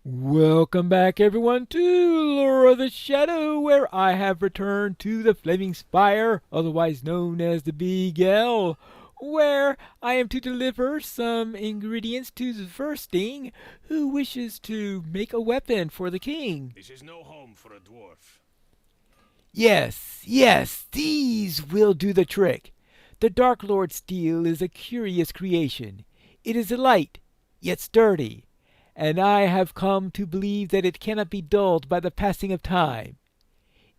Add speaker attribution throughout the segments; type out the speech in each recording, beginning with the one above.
Speaker 1: Welcome back, everyone, to Lore of the Shadow, where I have returned to the Flaming Spire, otherwise known as the Big L, where I am to deliver some ingredients to the Firsting, who wishes to make a weapon for the king.
Speaker 2: This is no home for a dwarf.
Speaker 1: Yes, these will do the trick. The Dark Lord steel is a curious creation. It is light, yet sturdy, and I have come to believe that it cannot be dulled by the passing of time.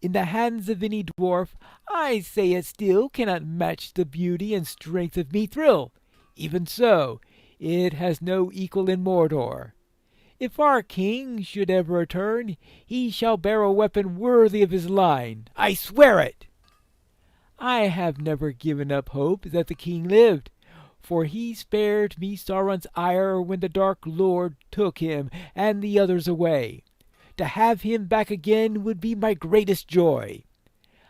Speaker 1: In the hands of any dwarf, I say it still cannot match the beauty and strength of Mithril. Even so, it has no equal in Mordor. If our king should ever return, he shall bear a weapon worthy of his line. I swear it! I have never given up hope that the king lived, for he spared me Sauron's ire when the Dark Lord took him and the others away. To have him back again would be my greatest joy.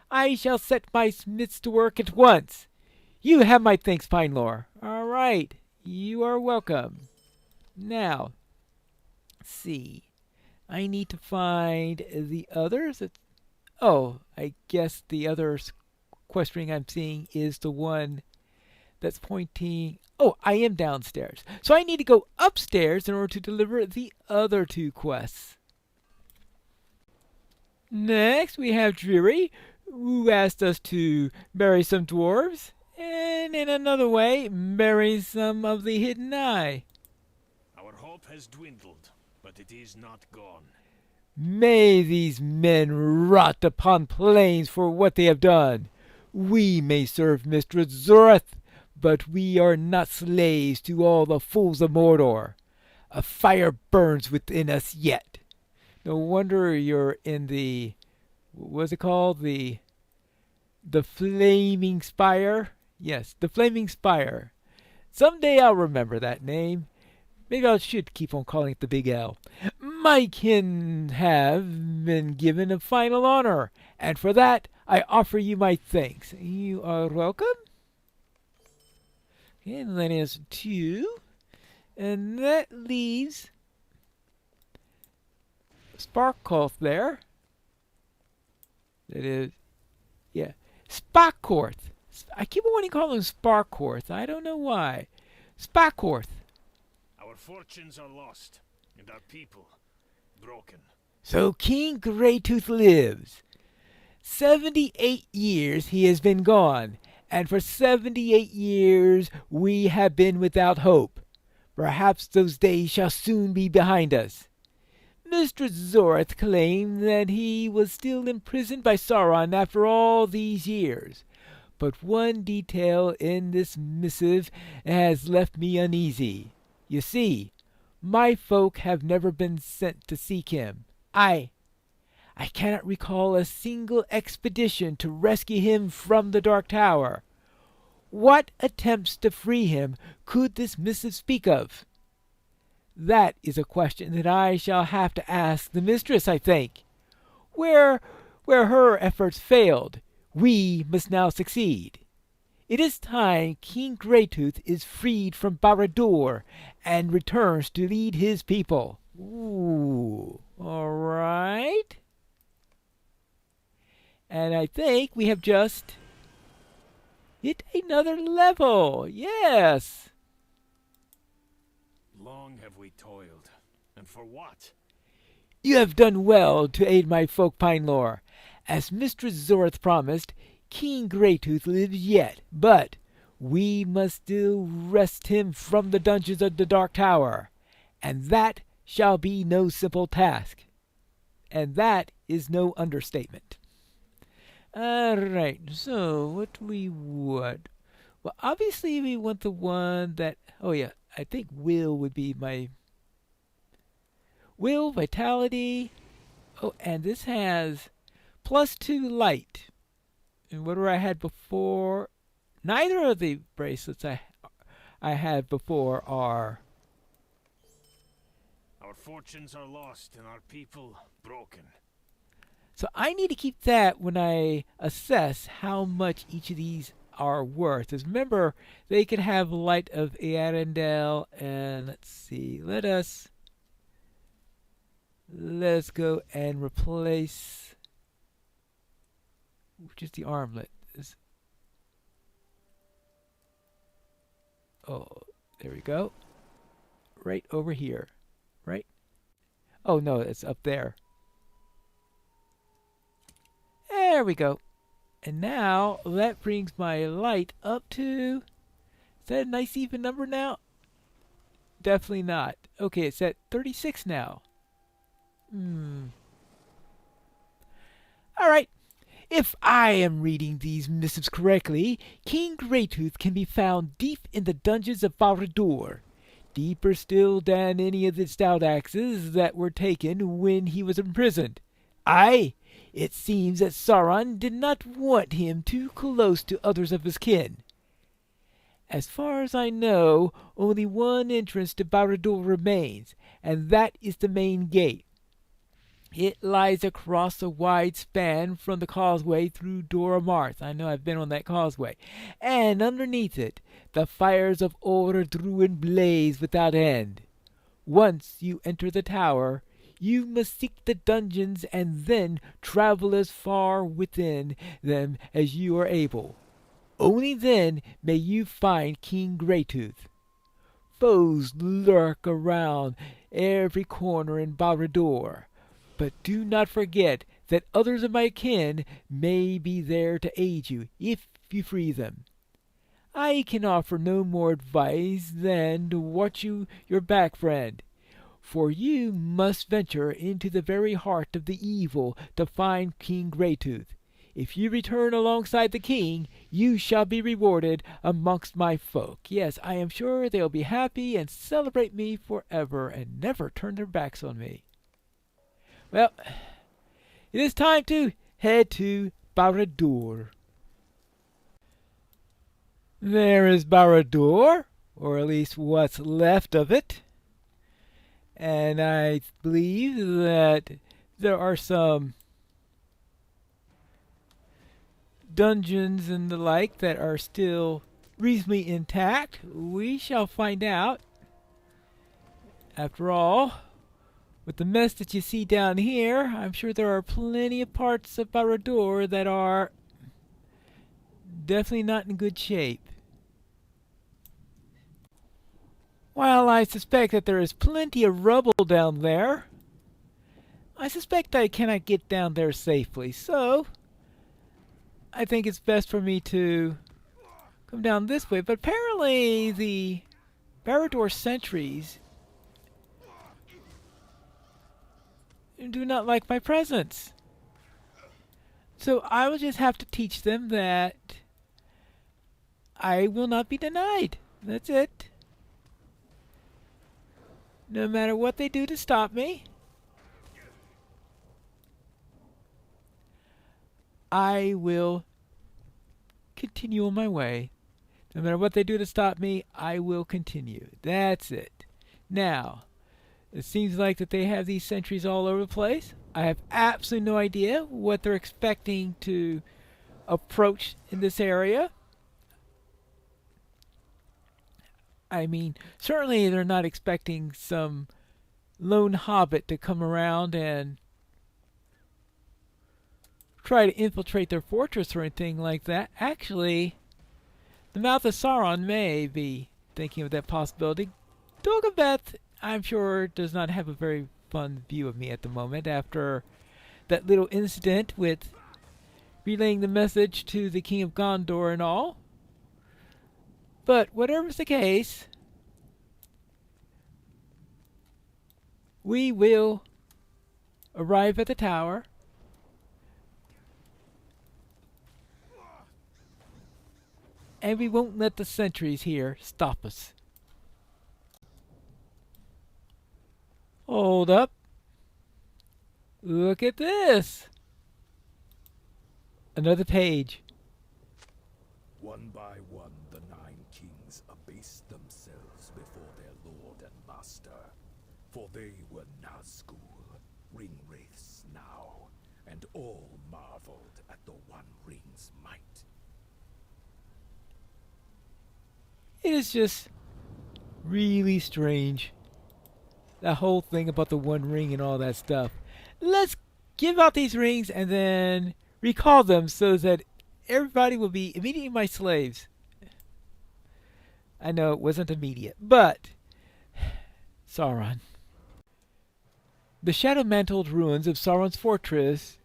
Speaker 1: I shall set my smiths to work at once. You have my thanks, Pinelore. All right, you are welcome. Now, let's see. I need to find the others. Oh, I guess the other quest ring I'm seeing is the one that's pointing. Oh, I am downstairs. So I need to go upstairs in order to deliver the other two quests. Next, we have Dreary, who asked us to marry some dwarves, and in another way, marry some of the hidden eye.
Speaker 2: Our hope has dwindled, but it is not gone.
Speaker 1: May these men rot upon plains for what they have done. We may serve Mistress Zoreth, but we are not slaves to all the fools of Mordor. A fire burns within us yet. No wonder you're in the, what's it called? The Flaming Spire? Yes, the Flaming Spire. Someday I'll remember that name. Maybe I should keep on calling it the Big L. My kin have been given a final honor, and for that I offer you my thanks. You are welcome. Okay, and that is 2. And that leaves Sparkcoth there. That is, yeah, Sparkcorth. I keep wanting to call him Sparkcorth. I don't know why. Sparkcorth.
Speaker 2: Our fortunes are lost, and our people broken.
Speaker 1: So King Greytooth lives. 78 years he has been gone, and for 78 years we have been without hope. Perhaps those days shall soon be behind us. Mistress Zoreth claimed that he was still imprisoned by Sauron after all these years. But one detail in this missive has left me uneasy. You see, my folk have never been sent to seek him. I cannot recall a single expedition to rescue him from the Dark Tower. What attempts to free him could this missive speak of? That is a question that I shall have to ask the mistress, I think. Where her efforts failed, we must now succeed. It is time King Greytooth is freed from Barad-dúr and returns to lead his people. Ooh, all right. And I think we have just hit another level. Yes.
Speaker 2: Long have we toiled, and for what?
Speaker 1: You have done well to aid my folk, Pinelore. As Mistress Zoreth promised, King Greytooth lives yet, but we must still wrest him from the dungeons of the Dark Tower, and that shall be no simple task. And that is no understatement. All right, so what do we want? Well, obviously we want the one that, oh yeah, I think will would be my will, vitality. Oh, and this has +2 light. And whatever I had before, neither of the bracelets I had before are.
Speaker 2: Our fortunes are lost, and our people broken.
Speaker 1: So I need to keep that when I assess how much each of these are worth. As remember, they could have Light of Arendelle, and let's see, let us let's go and replace, which is the armlet. Oh, there we go. Right over here. Right? Oh no, it's up there. There we go. And now that brings my light up to... Is that a nice even number now? Definitely not. Okay, it's at 36 now. Alright. If I am reading these missives correctly, King Greytooth can be found deep in the dungeons of Barad-dúr. Deeper still than any of the stout axes that were taken when he was imprisoned. Aye, it seems that Sauron did not want him too close to others of his kin. As far as I know, only one entrance to Barad-dúr remains, and that is the main gate. It lies across a wide span from the causeway through Dora Marth. I know I've been on that causeway. And underneath it, the fires of Ord-Druin blaze without end. Once you enter the tower, you must seek the dungeons and then travel as far within them as you are able. Only then may you find King Greytooth. Foes lurk around every corner in Barad-dúr, but do not forget that others of my kin may be there to aid you if you free them. I can offer no more advice than to watch your back, friend, for you must venture into the very heart of the evil to find King Greytooth. If you return alongside the king, you shall be rewarded amongst my folk. Yes, I am sure they'll be happy and celebrate me forever and never turn their backs on me. Well, it is time to head to Barad-dúr. There is Barad-dúr, or at least what's left of it. And I believe that there are some dungeons and the like that are still reasonably intact. We shall find out. After all, with the mess that you see down here, I'm sure there are plenty of parts of Barad-dúr that are definitely not in good shape. While I suspect that there is plenty of rubble down there, I suspect I cannot get down there safely, so I think it's best for me to come down this way. But apparently the Barad-dúr sentries do not like my presence. So I will just have to teach them that I will not be denied. That's it. No matter what they do to stop me, I will continue on my way. No matter what they do to stop me, I will continue. That's it. Now, it seems like that they have these sentries all over the place. I have absolutely no idea what they're expecting to approach in this area. I mean, certainly they're not expecting some lone hobbit to come around and try to infiltrate their fortress or anything like that. Actually, the Mouth of Sauron may be thinking of that possibility. Dagobeth, I'm sure, does not have a very fun view of me at the moment after that little incident with relaying the message to the King of Gondor and all. But whatever's the case, we will arrive at the tower. And we won't let the sentries here stop us. Hold up. Look at this. Another page.
Speaker 3: One by one, the 9 kings abased themselves before their lord and master, for they were Nazgul, ring-wraiths now, and all marveled at the One Ring's might.
Speaker 1: It is just really strange that whole thing about the One Ring and all that stuff. Let's give out these rings and then recall them so that everybody will be immediately my slaves. I know it wasn't immediate, but Sauron. The shadow-mantled ruins of Sauron's fortress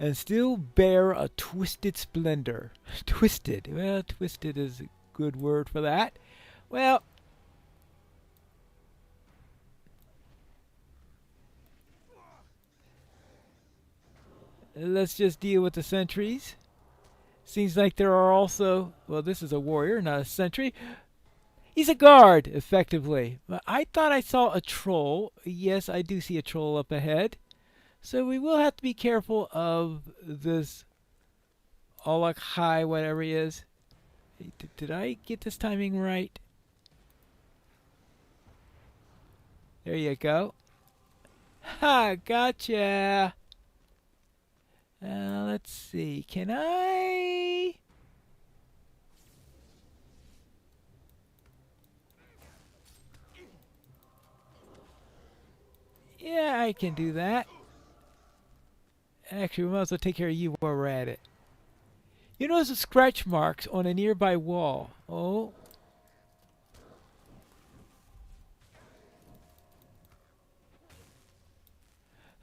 Speaker 1: and still bear a twisted splendor. Twisted. Well, twisted is a good word for that. Well, let's just deal with the sentries. Seems like there are also... Well, this is a warrior, not a sentry. He's a guard, effectively. I thought I saw a troll. Yes, I do see a troll up ahead. So we will have to be careful of this Olak-hai, whatever he is. Did I get this timing right? There you go. Ha! Gotcha! Let's see. Can I... Yeah, I can do that. Actually, we might as well take care of you while we're at it. You notice the scratch marks on a nearby wall. Oh.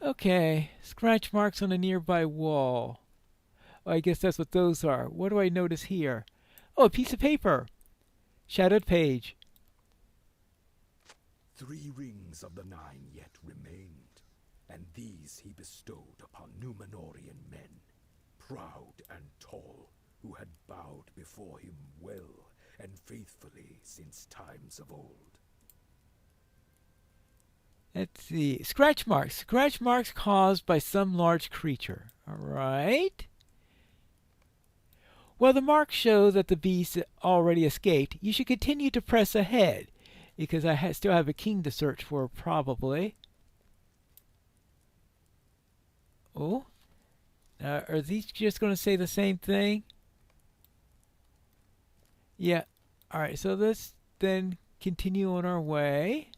Speaker 1: Okay, scratch marks on a nearby wall. Oh, I guess that's what those are. What do I notice here? Oh, a piece of paper. Shadowed page.
Speaker 3: 3 rings of the 9 yet remained, and these he bestowed upon Númenorian men, proud and tall, who had bowed before him well and faithfully since times of old.
Speaker 1: Let's see. Scratch marks. Scratch marks caused by some large creature. All right. While the marks show that the beast already escaped, you should continue to press ahead, because I still have a king to search for, probably. Oh. Are these just going to say the same thing? Yeah. All right, so let's then continue on our way.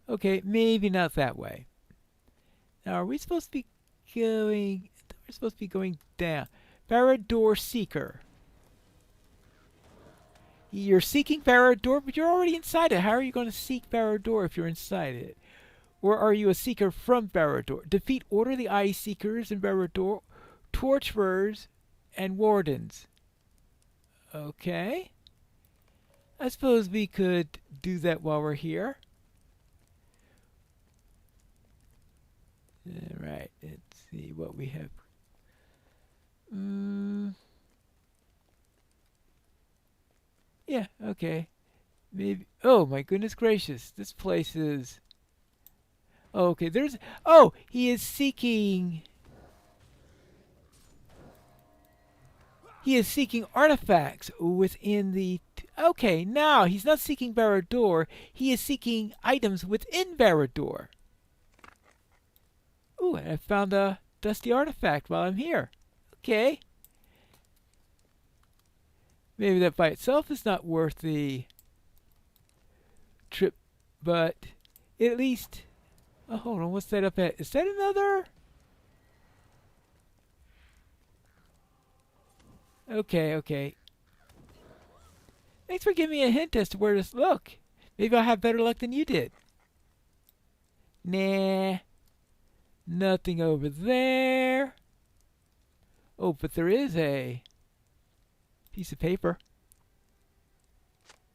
Speaker 1: Okay, maybe not that way. Now, are we supposed to be going... We're supposed to be going down. Barad-dúr Seeker. You're seeking Barad-dúr, but you're already inside it. How are you going to seek Barad-dúr if you're inside it? Or are you a seeker from Barad-dúr? Defeat Order the Eye Seekers in Barad-dúr, Torturers, and Wardens. Okay. I suppose we could do that while we're here. Alright, let's see what we have. Yeah, okay. Maybe. Oh, my goodness gracious. This place is... Oh, okay, there's... Oh, he is seeking... He is seeking artifacts within the... Okay, now he's not seeking Barad-dúr. He is seeking items within Barad-dúr. Ooh, and I found a dusty artifact while I'm here. Okay. Maybe that by itself is not worth the trip, but at least... Oh, hold on, what's that up at? Is that another... Okay, okay. Thanks for giving me a hint as to where to look. Maybe I'll have better luck than you did. Nah. Nothing over there. Oh, but there is a piece of paper.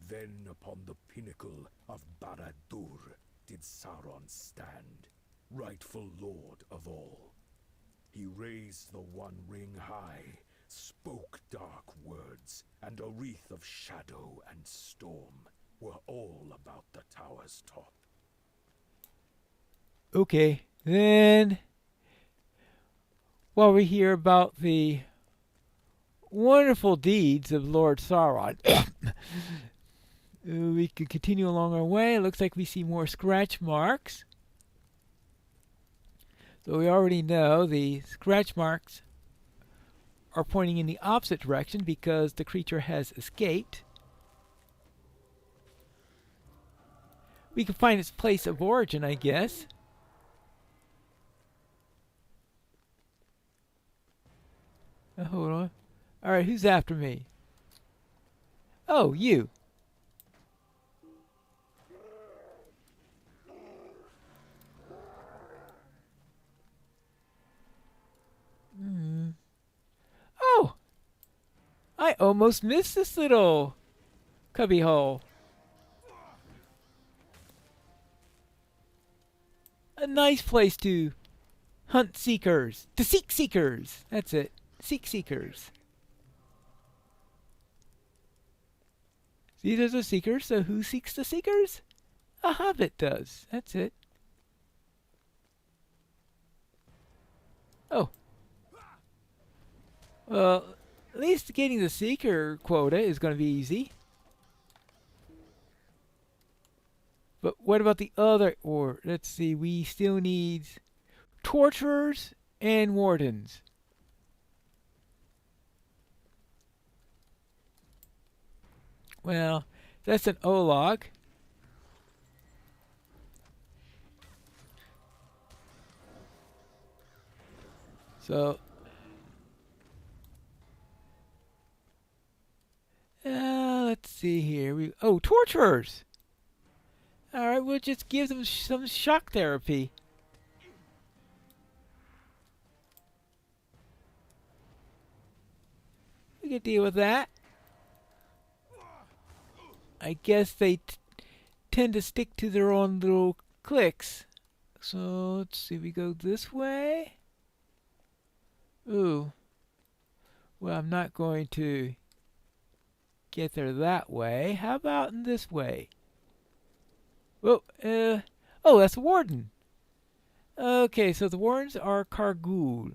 Speaker 3: Then upon the pinnacle of Barad-dúr did Sauron stand, rightful lord of all. He raised the One Ring high, spoke dark words, and a wreath of shadow and storm were all about the tower's top.
Speaker 1: Okay, then while we hear about the wonderful deeds of Lord Sauron, we can continue along our way. It looks like we see more scratch marks. So we already know the scratch marks are pointing in the opposite direction because the creature has escaped. We can find its place of origin, I guess. Hold on. Alright, who's after me? Oh, you. Oh! I almost missed this little cubby hole. A nice place to hunt seekers. To seek seekers! That's it. Seek seekers. See, there's a seeker, so who seeks the seekers? A hobbit does. That's it. Oh. Well, at least getting the seeker quota is going to be easy. But what about the other? Or let's see, we still need torturers and wardens. Well, that's an O-log. So, let's see here. Torturers! Alright, we'll just give them some shock therapy. We can deal with that. I guess they tend to stick to their own little cliques. So, let's see, we go this way. Ooh. Well, I'm not going to get there that way. How about in this way? Oh, that's a warden. Okay, so the wardens are Kargul.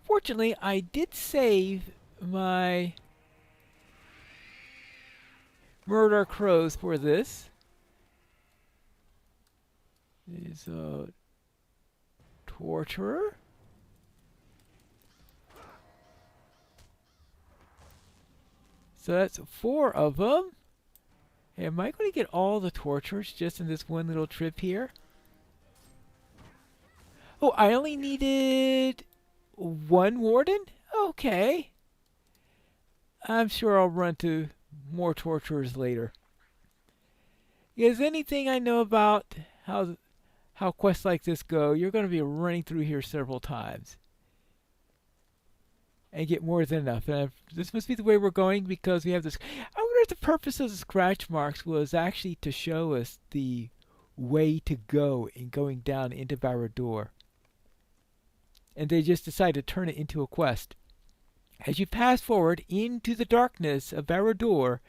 Speaker 1: Fortunately, I did save my Mordor crows for this. There's a torturer. So that's 4 of them. Hey, am I going to get all the torturers just in this one little trip here? Oh, I only needed 1 warden? Okay. I'm sure I'll run to more torturers later. Because anything I know about how quests like this go, you're going to be running through here several times. And get more than enough. And this must be the way we're going because we have this. I wonder if the purpose of the scratch marks was actually to show us the way to go in going down into Barad-dúr. And they just decided to turn it into a quest. As you pass forward into the darkness of Barad-dúr,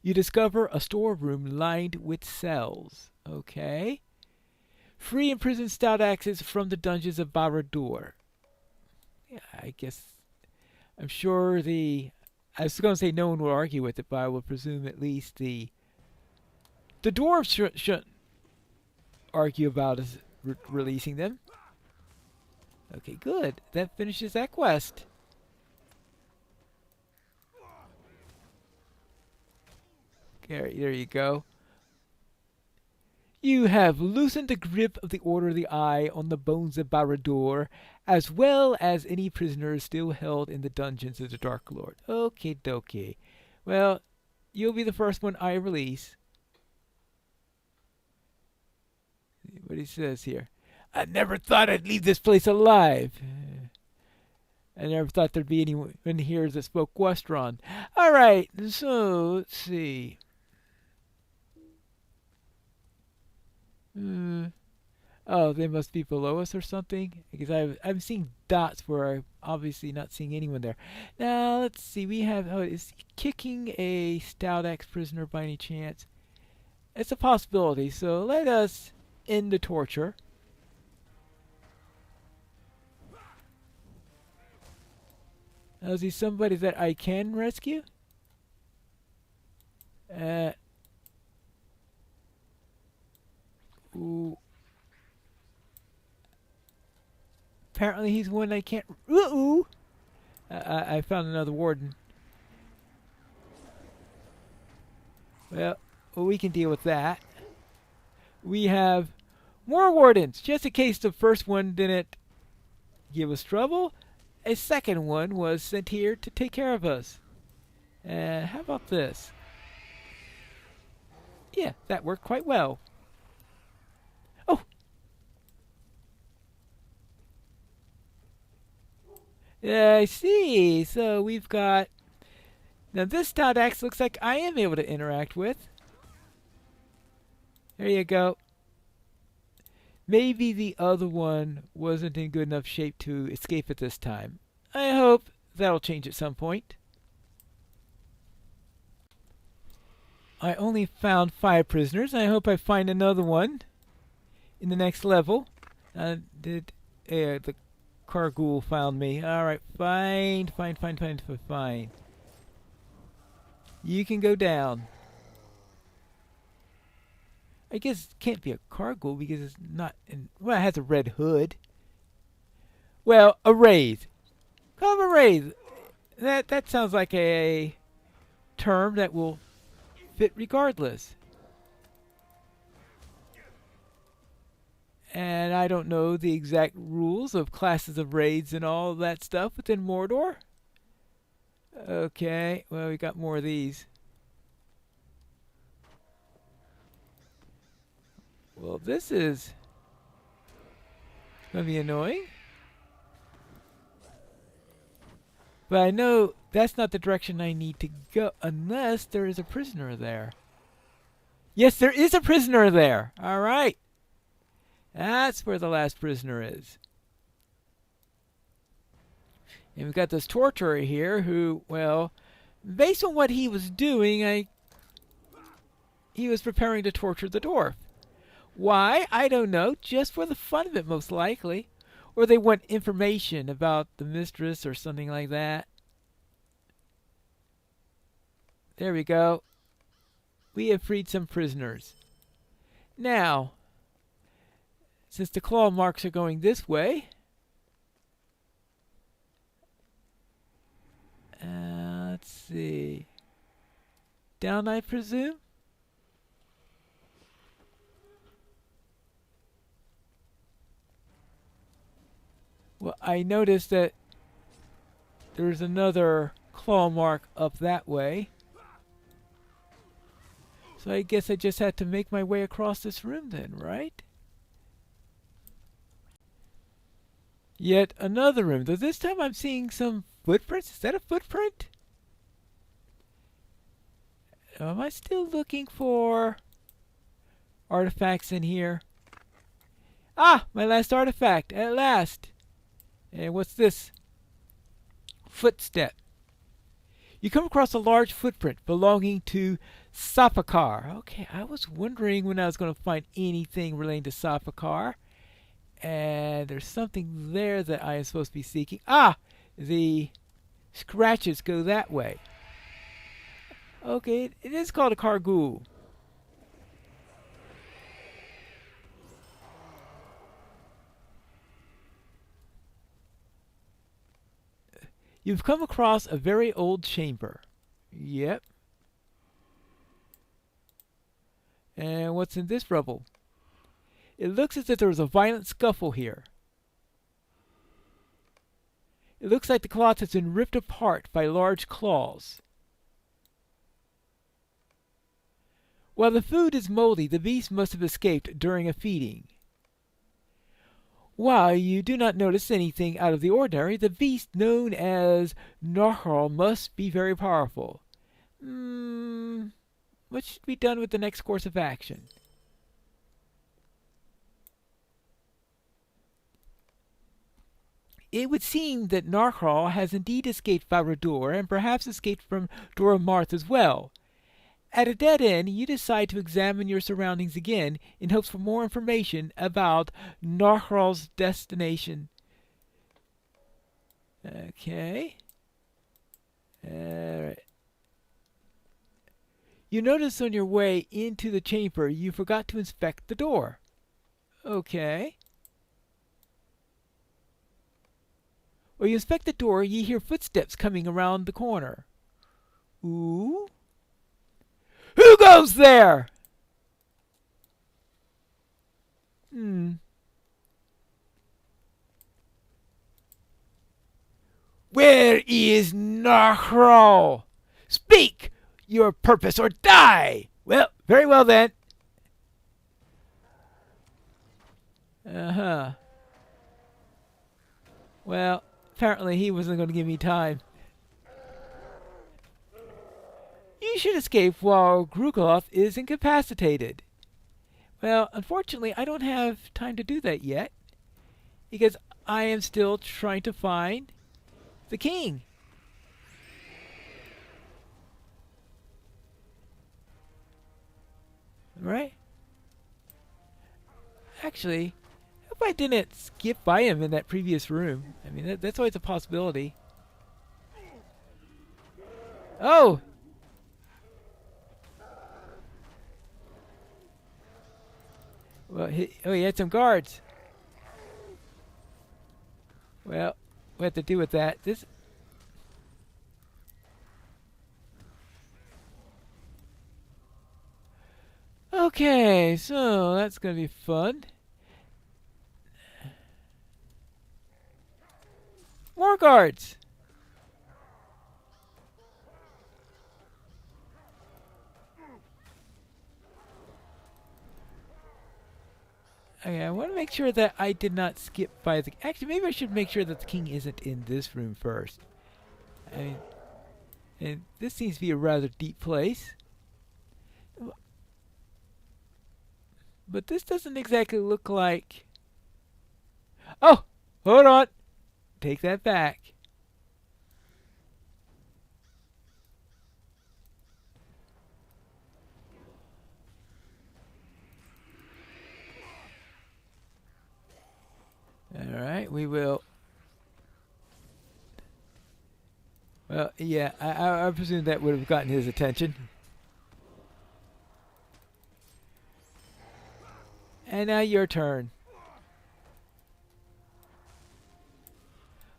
Speaker 1: you discover a storeroom lined with cells. Okay. Free imprisoned stout axes from the dungeons of Barad-dúr. Yeah, I guess. I'm sure I was going to say no one will argue with it, but I will presume at least the dwarves shouldn't argue about us releasing them. Okay, good. That finishes that quest. Okay, there you go. You have loosened the grip of the Order of the Eye on the bones of Barad-dúr, as well as any prisoners still held in the dungeons of the Dark Lord. Okie dokie. Well, you'll be the first one I release. See what he says here. I never thought I'd leave this place alive. I never thought there'd be anyone here that spoke Westron. Alright, so let's see. Oh, they must be below us or something? Because I'm seeing dots where I'm obviously not seeing anyone there. Now, let's see. We have... Oh, is he kicking a stout axe prisoner by any chance? It's a possibility, so let us end the torture. Now, is he somebody that I can rescue? Ooh. Apparently he's one I can't... Ooh! I found another warden. Well, we can deal with that. we have more wardens. Just in case the first one didn't give us trouble, a second one was sent here to take care of us. How about this? Yeah, that worked quite well. Oh! I see. So we've got... Now this stout axe looks like I am able to interact with. There you go. Maybe the other one wasn't in good enough shape to escape at this time. I hope that'll change at some point. I only found 5 prisoners. I hope I find another one in the next level. The Carghoul found me. Alright, fine. You can go down. I guess it can't be a Carghoul because it's not in... Well, it has a red hood. Well, a wraith. Call him a wraith. That sounds like a term that will fit regardless. And I don't know the exact rules of classes of raids and all that stuff within Mordor. Okay, well, we got more of these. Well, this is going to be annoying. But I know that's not the direction I need to go unless there is a prisoner there. Yes, there is a prisoner there. All right. That's where the last prisoner is. And we've got this torturer here who, well, based on what he was doing, he was preparing to torture the dwarf. Why? I don't know. Just for the fun of it, most likely. Or they want information about the mistress or something like that. There we go. We have freed some prisoners. Now, since the claw marks are going this way, let's see. Down, I presume? Well, I noticed that there's another claw mark up that way. So I guess I just had to make my way across this room then, right? Yet another room. Though this time I'm seeing some footprints. Is that a footprint? Am I still looking for artifacts in here? Ah! My last artifact! At last! And what's this? Footstep. You come across a large footprint belonging to Sapphakar. Okay, I was wondering when I was going to find anything relating to Sapphakar. And there's something there that I am supposed to be seeking. Ah! The scratches go that way. Okay, it is called a Carghoul. You've come across a very old chamber. Yep. And what's in this rubble? It looks as if there was a violent scuffle here. It looks like the cloth has been ripped apart by large claws. While the food is moldy, the beast must have escaped during a feeding. While you do not notice anything out of the ordinary, the beast known as Narhal must be very powerful. What should be done with the next course of action? It would seem that Narhal has indeed escaped Barad-dúr and perhaps escaped from Dora Marth as well. At a dead end, you decide to examine your surroundings again in hopes for more information about Narhal's destination. Okay. Alright. You notice on your way into the chamber you forgot to inspect the door. Okay. Well, you inspect the door, you hear footsteps coming around the corner. Ooh. Who goes there? Hmm. Where is Narhral? Speak your purpose or die! Well, very well then. Uh-huh. Well, apparently he wasn't going to give me time. You should escape while Grugoloth is incapacitated. Well, unfortunately, I don't have time to do that yet, because I am still trying to find the king. Right? Actually, I hope I didn't skip by him in that previous room. I mean, that's always a possibility. Oh! Well, he had some guards. Well, we have to deal with that. This. Okay, so that's gonna be fun. More guards. Okay, I want to make sure that I did not skip by the. Actually, maybe I should make sure that the king isn't in this room first. I mean, and this seems to be a rather deep place. But this doesn't exactly look like. Oh! Hold on! Take that back. Alright, we will. Well, yeah, I presume that would have gotten his attention. And now your turn.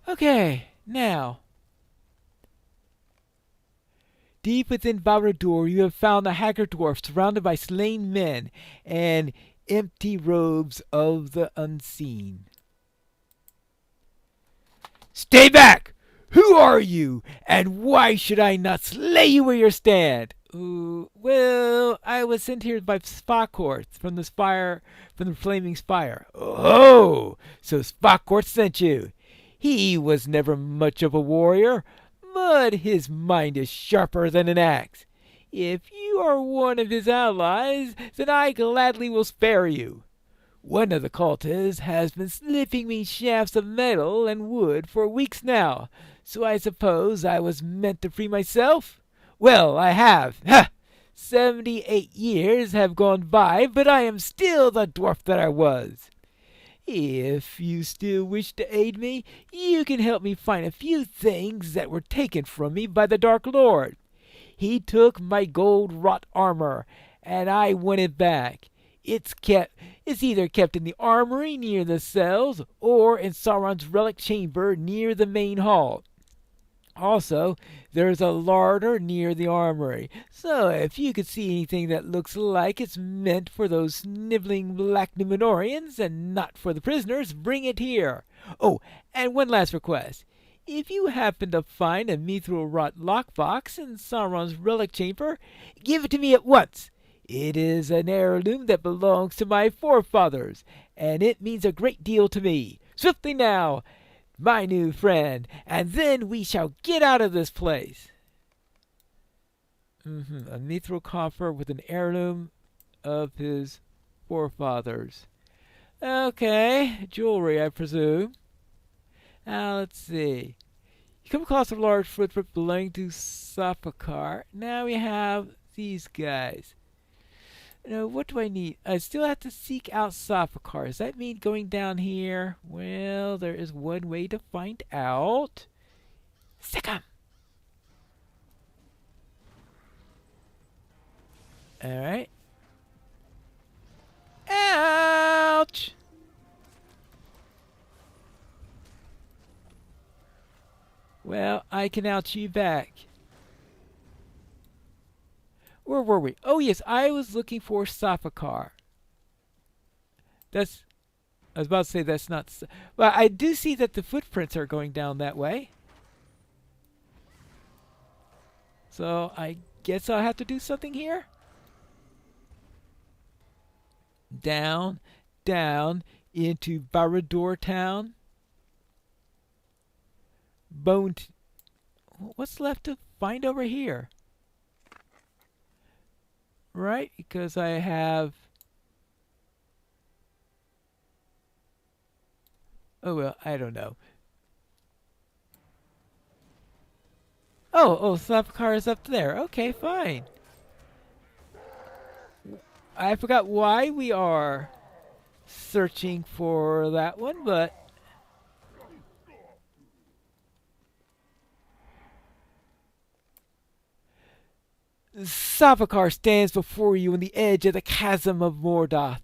Speaker 1: Okay, now. Deep within Barad-dúr, you have found a haggard dwarf surrounded by slain men and empty robes of the unseen. Stay back! Who are you, and why should I not slay you where you stand? Well, I was sent here by Spakort from the flaming spire. Oh, so Spakort sent you. He was never much of a warrior, but his mind is sharper than an axe. If you are one of his allies, then I gladly will spare you. One of the cultists has been slipping me shafts of metal and wood for weeks now, so I suppose I was meant to free myself? Well, I have. Ha! 78 years have gone by, but I am still the dwarf that I was. If you still wish to aid me, you can help me find a few things that were taken from me by the Dark Lord. He took my gold-wrought armor, and I want it back. It's either kept in the armory near the cells or in Sauron's relic chamber near the main hall. Also, there's a larder near the armory, so if you could see anything that looks like it's meant for those sniveling black Númenóreans and not for the prisoners, bring it here. Oh, and one last request. If you happen to find a mithril-wrought lockbox in Sauron's relic chamber, give it to me at once. It is an heirloom that belongs to my forefathers, and it means a great deal to me. Swiftly now, my new friend, and then we shall get out of this place. A mithril coffer with an heirloom of his forefathers. Okay, jewelry, I presume. Now, let's see. You come across a large footprint belonging to Safakar. Now we have these guys. Now, what do I need? I still have to seek out Safakar. Does that mean going down here? Well, there is one way to find out. Second. Alright. Ouch! Well, I can ouch you back. Where were we? Oh, yes, I was looking for Safakar. That's, I was about to say that's not, well, I do see that the footprints are going down that way. So I guess I'll have to do something here. Down, down into Barad-dúr town. What's left to find over here? Right, because I have... Oh, well, I don't know. Oh, Sapphire is up there. Okay, fine. I forgot why we are searching for that one, but... Sapphire stands before you on the edge of the chasm of Mordor.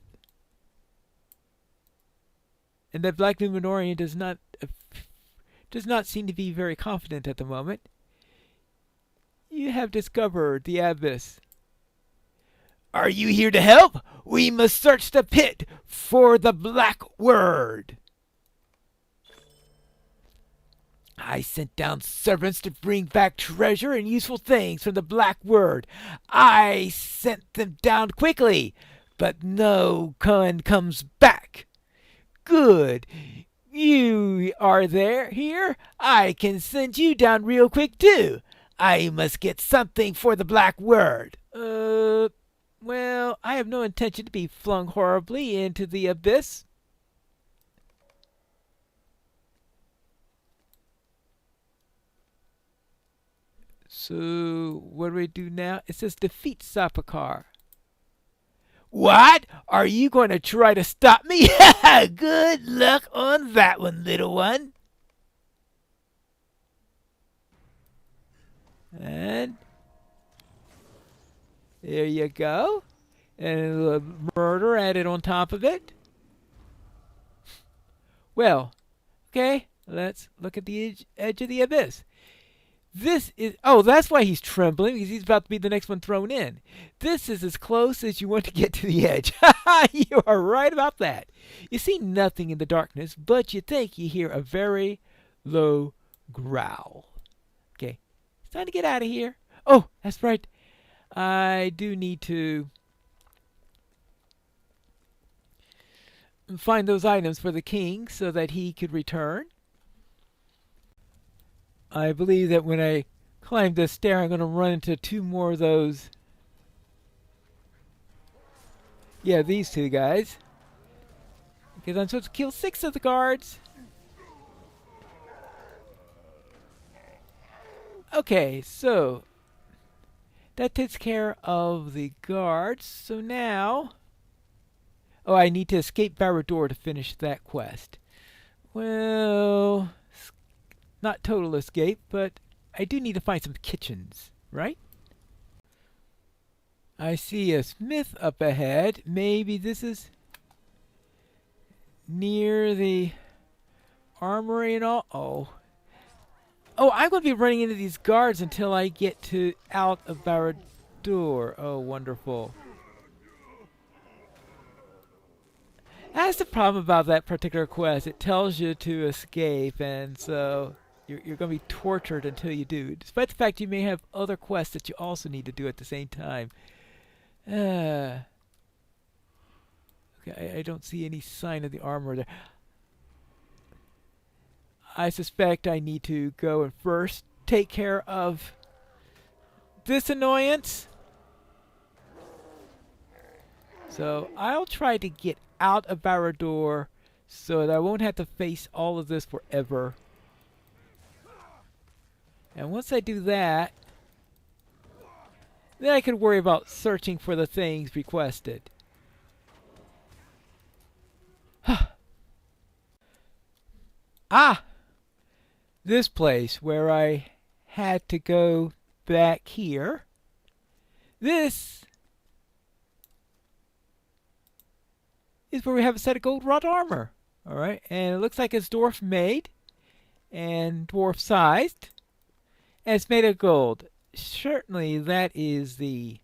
Speaker 1: And that Black Numenorian does not seem to be very confident at the moment. You have discovered the abyss. Are you here to help? We must search the pit for the Black Word. I sent down servants to bring back treasure and useful things from the Black Word. I sent them down quickly, but no one comes back. Good. You are here? I can send you down real quick too. I must get something for the Black Word. Well, I have no intention to be flung horribly into the abyss. So, what do we do now? It says defeat Sapphire. What? Are you going to try to stop me? Good luck on that one, little one. And there you go. And a murder added on top of it. Well, okay, let's look at the edge of the abyss. This is, oh, that's why he's trembling, because he's about to be the next one thrown in. This is as close as you want to get to the edge. You are right about that. You see nothing in the darkness, but you think you hear a very low growl. Okay, it's time to get out of here. Oh, that's right. I do need to find those items for the king so that he could return. I believe that when I climb this stair, I'm going to run into 2 more of those. Yeah, these 2 guys. Because I'm supposed to kill 6 of the guards. Okay, so that takes care of the guards. So now... Oh, I need to escape Barad-dúr to finish that quest. Well... Not total escape, but I do need to find some kitchens, right? I see a smith up ahead. Maybe this is near the armory and all. Oh, I'm going to be running into these guards until I get out of Barad-dúr. Oh, wonderful. That's the problem about that particular quest. It tells you to escape, and so... You're going to be tortured until you do, despite the fact you may have other quests that you also need to do at the same time. Okay, I don't see any sign of the armor there. I suspect I need to go and first take care of this annoyance. So I'll try to get out of Barad-dúr so that I won't have to face all of this forever. And once I do that, then I can worry about searching for the things requested. Ah! This place where I had to go back here. This is where we have a set of gold wrought armor. Alright, and it looks like it's dwarf made and dwarf sized. And it's made of gold. Certainly that is the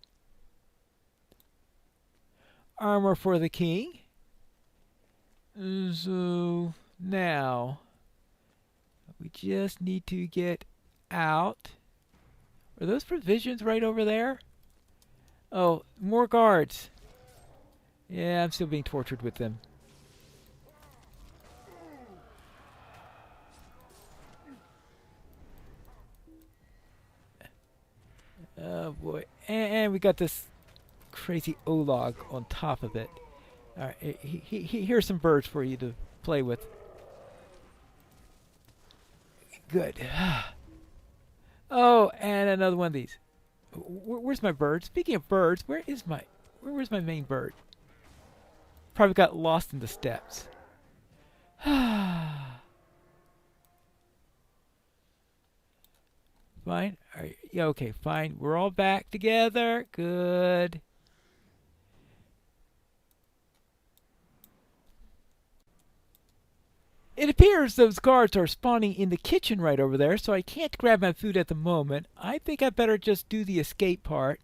Speaker 1: armor for the king. So now we just need to get out. Are those provisions right over there? Oh, more guards. Yeah, I'm still being tortured with them. Oh boy. And we got this crazy Olog on top of it. Alright, here's some birds for you to play with. Good. Oh, and another one of these. Where's my bird? Speaking of birds, where's my main bird? Probably got lost in the steppes. Fine. All right. Yeah, okay, fine. We're all back together. Good. It appears those guards are spawning in the kitchen right over there, so I can't grab my food at the moment. I think I better just do the escape part.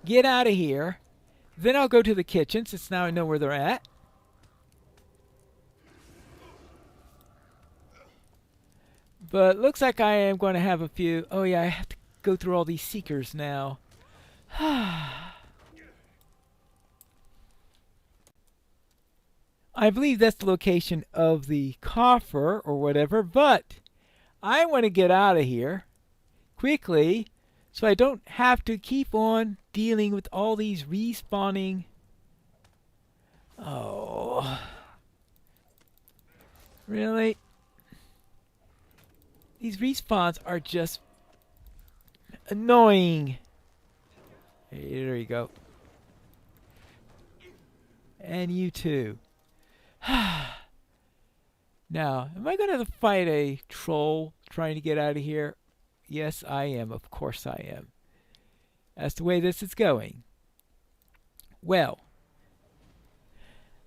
Speaker 1: Get out of here. Then I'll go to the kitchen, since now I know where they're at. But looks like I am going to have a few... Oh yeah, I have to go through all these seekers now. I believe that's the location of the coffer or whatever, but I want to get out of here quickly so I don't have to keep on dealing with all these respawning. Oh. Really? These respawns are just annoying. Hey, there you go. And you too. Now, am I going to fight a troll trying to get out of here? Yes, I am. Of course I am. That's the way this is going. Well,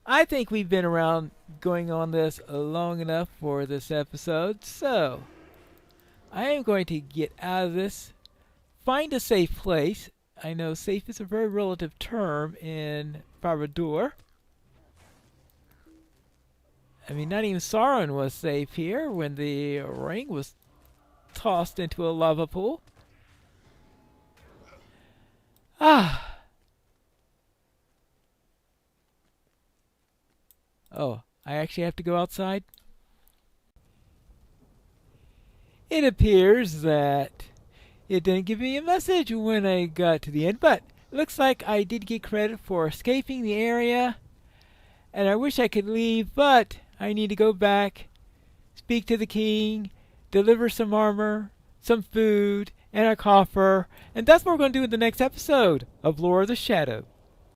Speaker 1: I think we've been around going on this long enough for this episode, so I am going to get out of this, find a safe place. I know safe is a very relative term in Barad-dúr. I mean, not even Sauron was safe here when the ring was tossed into a lava pool. Ah. Oh, I actually have to go outside? It appears that it didn't give me a message when I got to the end, but looks like I did get credit for escaping the area. And I wish I could leave, but I need to go back, speak to the king, deliver some armor, some food, and a coffer. And that's what we're going to do in the next episode of Lore of the Shadow.